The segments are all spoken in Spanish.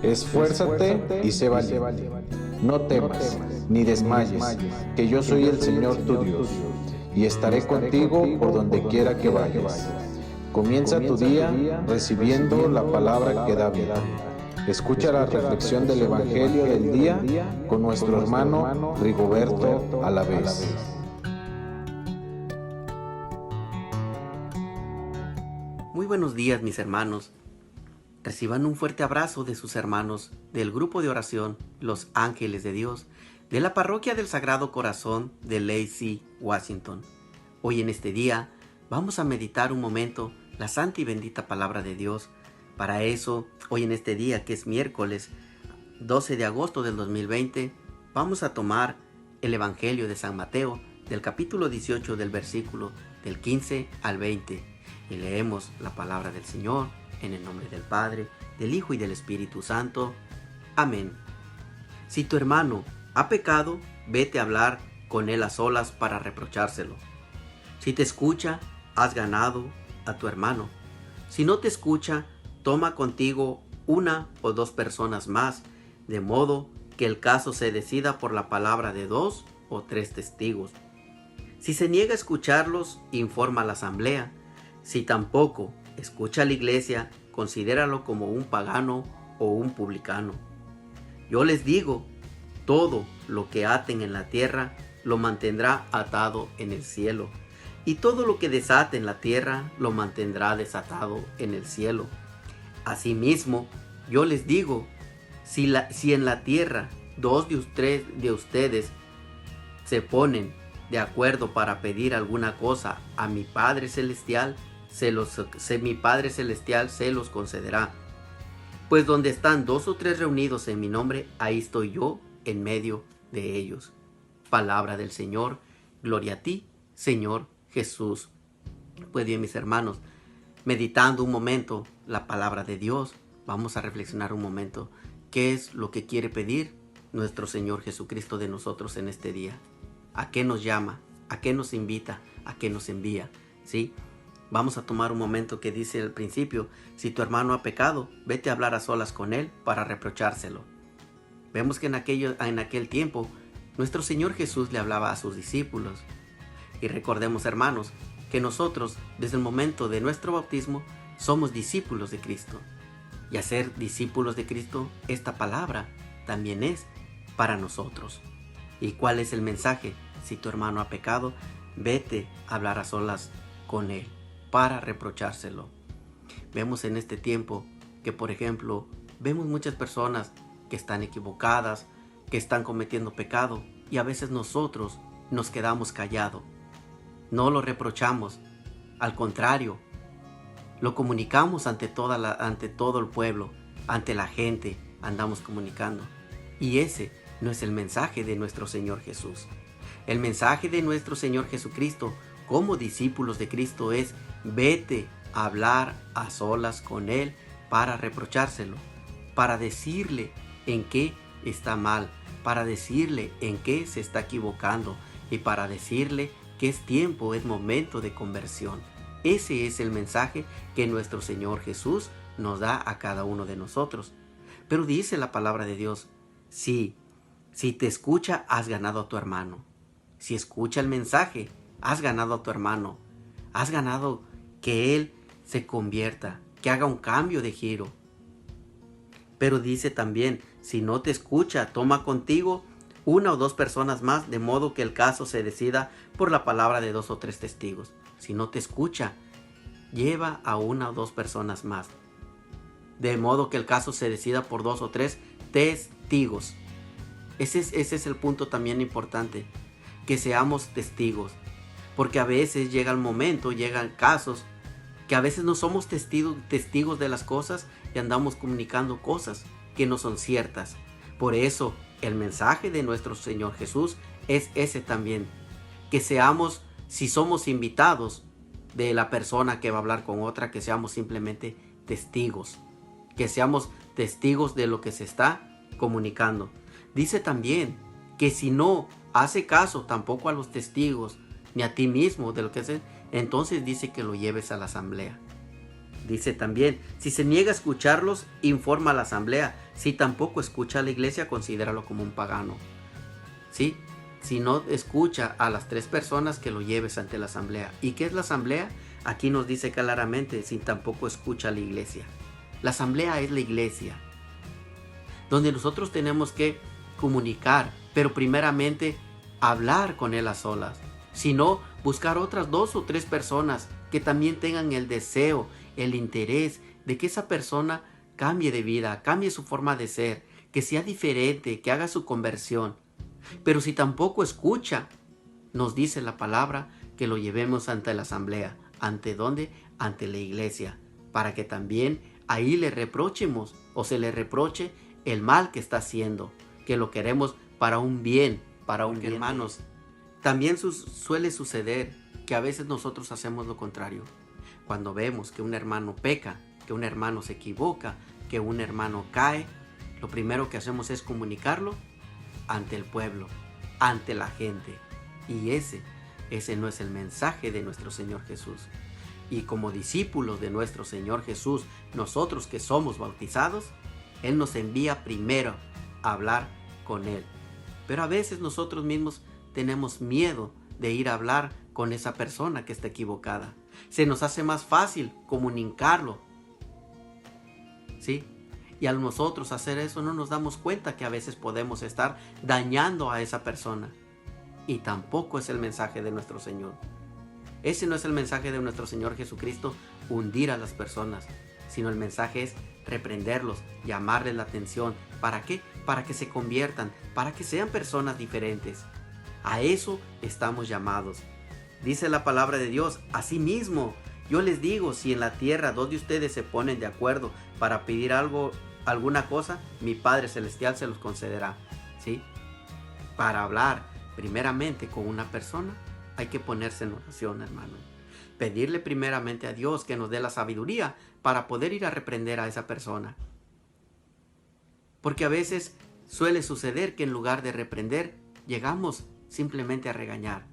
Esfuérzate y sé valiente. No temas, ni desmayes, que yo soy el Señor tu Dios, y estaré contigo por donde quiera que vayas. Comienza tu día recibiendo la palabra que da vida. Escucha la reflexión del Evangelio del día con nuestro hermano Rigoberto Alavés. Muy buenos días, mis hermanos. Reciban un fuerte abrazo de sus hermanos del grupo de oración Los Ángeles de Dios de la Parroquia del Sagrado Corazón de Lacey, Washington. Hoy en este día vamos a meditar un momento la santa y bendita palabra de Dios. Para eso, hoy en este día, que es miércoles 12 de agosto del 2020, vamos a tomar el Evangelio de San Mateo del capítulo 18 del versículo del 15 al 20 y leemos la palabra del Señor en el nombre del Padre, del Hijo y del Espíritu Santo. Amén. Si tu hermano ha pecado, vete a hablar con él a solas para reprochárselo. Si te escucha, has ganado a tu hermano. Si no te escucha, toma contigo una o dos personas más, de modo que el caso se decida por la palabra de 2 o 3 testigos. Si se niega a escucharlos, informa a la asamblea. Si tampoco escucha a la iglesia, considéralo como un pagano o un publicano. Yo les digo, todo lo que aten en la tierra lo mantendrá atado en el cielo, y todo lo que desaten en la tierra lo mantendrá desatado en el cielo. Asimismo, yo les digo, si en la tierra 2 de ustedes se ponen de acuerdo para pedir alguna cosa a mi Padre Celestial, mi Padre Celestial se los concederá. Pues donde están 2 o 3 reunidos en mi nombre, ahí estoy yo en medio de ellos. Palabra del Señor. Gloria a ti, Señor Jesús. Pues bien, mis hermanos, meditando un momento la palabra de Dios, vamos a reflexionar un momento qué es lo que quiere pedir nuestro Señor Jesucristo de nosotros en este día. ¿A qué nos llama? ¿A qué nos invita? ¿A qué nos envía? ¿Sí? Vamos a tomar un momento que dice al principio, si tu hermano ha pecado, vete a hablar a solas con él para reprochárselo. Vemos que en aquel tiempo, nuestro Señor Jesús le hablaba a sus discípulos. Y recordemos, hermanos, que nosotros, desde el momento de nuestro bautismo, somos discípulos de Cristo. Y al ser discípulos de Cristo, esta palabra también es para nosotros. ¿Y cuál es el mensaje? Si tu hermano ha pecado, vete a hablar a solas con él para reprochárselo. Vemos en este tiempo que, por ejemplo, vemos muchas personas que están equivocadas, que están cometiendo pecado, y a veces nosotros nos quedamos callados. No lo reprochamos, al contrario, lo comunicamos ante todo el pueblo, ante la gente, andamos comunicando. Y ese no es el mensaje de nuestro Señor Jesús. El mensaje de nuestro Señor Jesucristo como discípulos de Cristo es: vete a hablar a solas con Él para reprochárselo, para decirle en qué está mal, para decirle en qué se está equivocando y para decirle que es tiempo, es momento de conversión. Ese es el mensaje que nuestro Señor Jesús nos da a cada uno de nosotros. Pero dice la palabra de Dios, si te escucha, has ganado a tu hermano. Si escucha el mensaje, has ganado a tu hermano. Has ganado que él se convierta, que haga un cambio de giro. Pero dice también, si no te escucha, toma contigo 1 o 2 personas más, de modo que el caso se decida por la palabra de 2 o 3 testigos. Si no te escucha, lleva a 1 o 2 personas más, de modo que el caso se decida por 2 o 3 testigos. Ese es el punto también importante, que seamos testigos, porque a veces llega el momento, llegan casos que a veces no somos testigos de las cosas y andamos comunicando cosas que no son ciertas. Por eso el mensaje de nuestro Señor Jesús es ese también, que seamos, si somos invitados de la persona que va a hablar con otra, que seamos simplemente testigos, que seamos testigos de lo que se está comunicando. Dice también que si no hace caso tampoco a los testigos, ni a ti mismo de lo que hace, entonces dice que lo lleves a la asamblea. Dice también, si se niega a escucharlos, informa a la asamblea. Si tampoco escucha a la iglesia, considéralo como un pagano. ¿Sí? Si no escucha a las 3 personas, que lo lleves ante la asamblea. ¿Y qué es la asamblea? Aquí nos dice claramente, si tampoco escucha a la iglesia. La asamblea es la iglesia, donde nosotros tenemos que comunicar, pero primeramente hablar con él a solas. Si no, buscar otras 2 o 3 personas que también tengan el deseo, el interés de que esa persona cambie de vida, cambie su forma de ser, que sea diferente, que haga su conversión. Pero si tampoco escucha, nos dice la palabra que lo llevemos ante la asamblea. ¿Ante dónde? Ante la iglesia, para que también ahí le reprochemos o se le reproche el mal que está haciendo, que lo queremos para un bien, hermanos. También suele suceder que a veces nosotros hacemos lo contrario. Cuando vemos que un hermano peca, que un hermano se equivoca, que un hermano cae, lo primero que hacemos es comunicarlo ante el pueblo, ante la gente. Y ese no es el mensaje de nuestro Señor Jesús. Y como discípulos de nuestro Señor Jesús, nosotros que somos bautizados, Él nos envía primero a hablar con Él. Pero a veces nosotros mismos tenemos miedo de ir a hablar con esa persona que está equivocada. Se nos hace más fácil comunicarlo, ¿sí? Y al nosotros hacer eso no nos damos cuenta que a veces podemos estar dañando a esa persona. Y tampoco es el mensaje de nuestro Señor. Ese no es el mensaje de nuestro Señor Jesucristo, hundir a las personas, sino el mensaje es reprenderlos, llamarles la atención. ¿Para qué? Para que se conviertan, para que sean personas diferentes. A eso estamos llamados. Dice la palabra de Dios, asimismo, yo les digo, si en la tierra 2 de ustedes se ponen de acuerdo para pedir alguna cosa, mi Padre Celestial se los concederá. ¿Sí? Para hablar primeramente con una persona, hay que ponerse en oración, hermano. Pedirle primeramente a Dios que nos dé la sabiduría para poder ir a reprender a esa persona. Porque a veces suele suceder que en lugar de reprender, llegamos simplemente a regañar.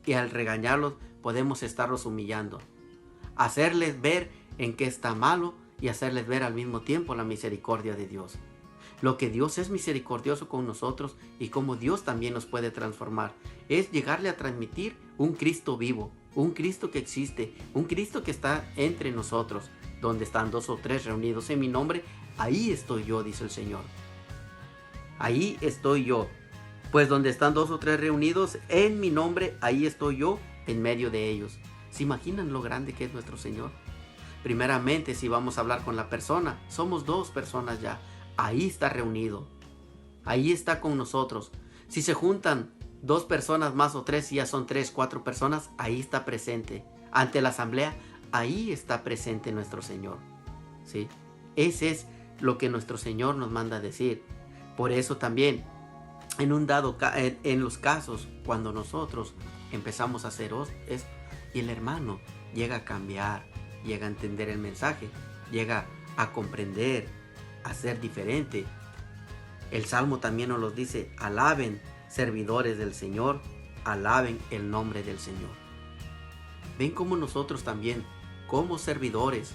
Y al regañarlos podemos estarlos humillando. Hacerles ver en qué está malo y hacerles ver al mismo tiempo la misericordia de Dios. Lo que Dios es misericordioso con nosotros y como Dios también nos puede transformar es llegarle a transmitir un Cristo vivo, un Cristo que existe, un Cristo que está entre nosotros. Donde están 2 o 3 reunidos en mi nombre, ahí estoy yo, dice el Señor. Ahí estoy yo. Pues donde están 2 o 3 reunidos en mi nombre, ahí estoy yo en medio de ellos. ¿Se imaginan lo grande que es nuestro Señor? Primeramente, si vamos a hablar con la persona, somos 2 personas ya. Ahí está reunido. Ahí está con nosotros. Si se juntan 2 personas más o 3, si ya son 3, 4 personas, ahí está presente. Ante la asamblea, ahí está presente nuestro Señor. ¿Sí? Ese es lo que nuestro Señor nos manda a decir. Por eso también, en los casos, cuando nosotros empezamos a hacer esto, y el hermano llega a cambiar, llega a entender el mensaje, llega a comprender, a ser diferente. El Salmo también nos lo dice, alaben servidores del Señor, alaben el nombre del Señor. Ven cómo nosotros también, como servidores,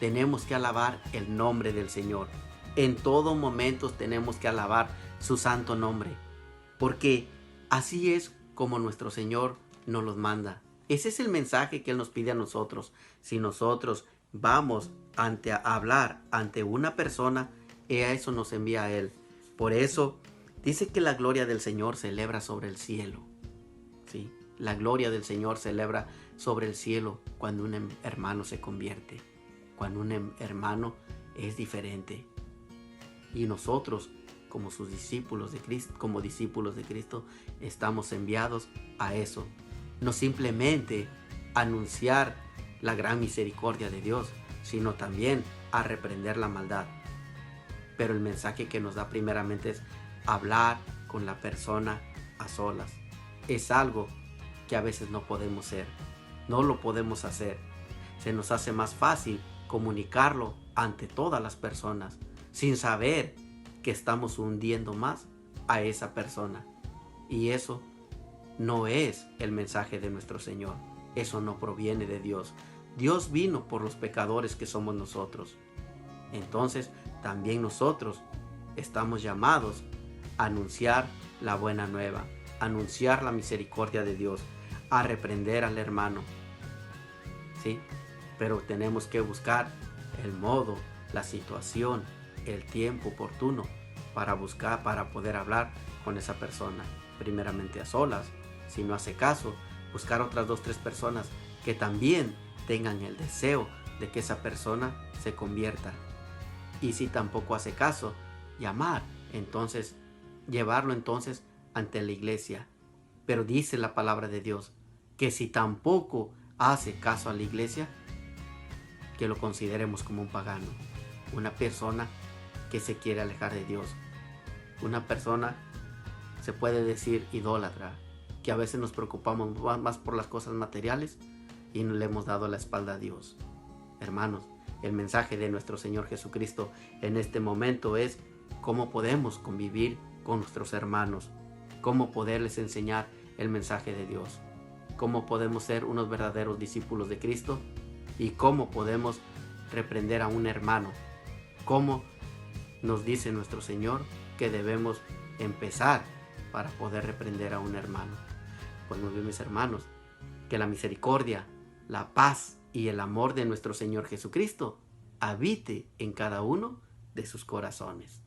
tenemos que alabar el nombre del Señor. En todo momento tenemos que alabar su santo nombre, porque así es como nuestro Señor nos los manda. Ese es el mensaje que Él nos pide a nosotros. Si nosotros vamos a hablar ante una persona, a eso nos envía a Él. Por eso dice que la gloria del Señor celebra sobre el cielo. ¿Sí? La gloria del Señor celebra sobre el cielo cuando un hermano se convierte, cuando un hermano es diferente. Y nosotros, como sus discípulos de Cristo, estamos enviados a eso. No simplemente anunciar la gran misericordia de Dios, sino también a reprender la maldad. Pero el mensaje que nos da primeramente es hablar con la persona a solas. Es algo que a veces no podemos hacer. No lo podemos hacer. Se nos hace más fácil comunicarlo ante todas las personas, sin saber que estamos hundiendo más a esa persona. Y eso no es el mensaje de nuestro Señor. Eso no proviene de Dios. Dios vino por los pecadores que somos nosotros. Entonces, también nosotros estamos llamados a anunciar la buena nueva, a anunciar la misericordia de Dios, a reprender al hermano. ¿Sí? Pero tenemos que buscar el modo, la situación, el tiempo oportuno para poder hablar con esa persona. Primeramente a solas, si no hace caso, buscar otras 2 o 3 personas que también tengan el deseo de que esa persona se convierta. Y si tampoco hace caso, llamar, entonces, llevarlo entonces ante la iglesia. Pero dice la palabra de Dios que si tampoco hace caso a la iglesia, que lo consideremos como un pagano, una persona que se quiere alejar de Dios, una persona, se puede decir, idólatra, que a veces nos preocupamos más por las cosas materiales y no le hemos dado la espalda a Dios. Hermanos, el mensaje de nuestro Señor Jesucristo en este momento es cómo podemos convivir con nuestros hermanos, cómo poderles enseñar el mensaje de Dios, cómo podemos ser unos verdaderos discípulos de Cristo y cómo podemos reprender a un hermano, cómo nos dice nuestro Señor que debemos empezar para poder reprender a un hermano. Pues muy bien, mis hermanos, que la misericordia, la paz y el amor de nuestro Señor Jesucristo habite en cada uno de sus corazones.